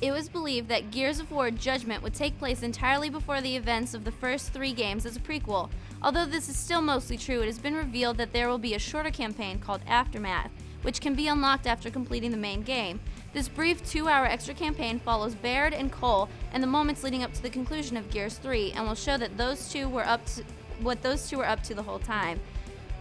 It was believed that Gears of War Judgment would take place entirely before the events of the first 3 games as a prequel. Although this is still mostly true, it has been revealed that there will be a shorter campaign called Aftermath, which can be unlocked after completing the main game. This brief 2-hour extra campaign follows Baird and Cole and the moments leading up to the conclusion of Gears 3 and will show that what those two were up to the whole time.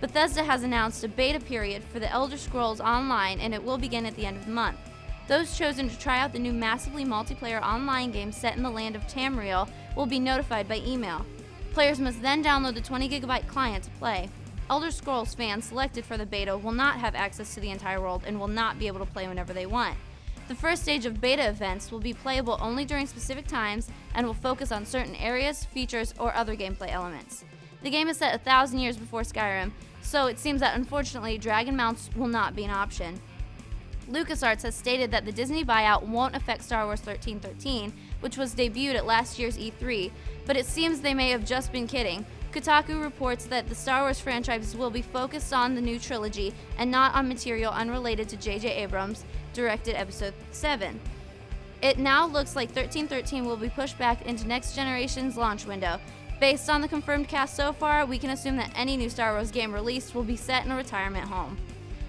Bethesda has announced a beta period for the Elder Scrolls Online, and it will begin at the end of the month. Those chosen to try out the new massively multiplayer online game set in the land of Tamriel will be notified by email. Players must then download the 20GB client to play. Elder Scrolls fans selected for the beta will not have access to the entire world and will not be able to play whenever they want. The first stage of beta events will be playable only during specific times and will focus on certain areas, features, or other gameplay elements. The game is set 1,000 years before Skyrim, so it seems that unfortunately dragon mounts will not be an option. LucasArts has stated that the Disney buyout won't affect Star Wars 1313, which was debuted at last year's E3, but it seems they may have just been kidding. Kotaku reports that the Star Wars franchise will be focused on the new trilogy and not on material unrelated to J.J. Abrams' directed Episode 7. It now looks like 1313 will be pushed back into next generation's launch window. Based on the confirmed cast so far, we can assume that any new Star Wars game released will be set in a retirement home.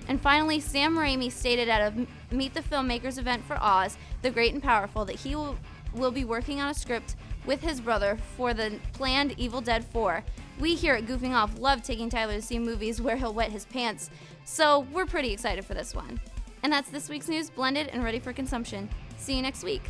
And finally, Sam Raimi stated at a Meet the Filmmakers event for Oz, the Great and Powerful, that he will be working on a script with his brother for the planned Evil Dead 4. We here at Goofing Off love taking Tyler to see movies where he'll wet his pants, so we're pretty excited for this one. And that's this week's news, blended and ready for consumption. See you next week.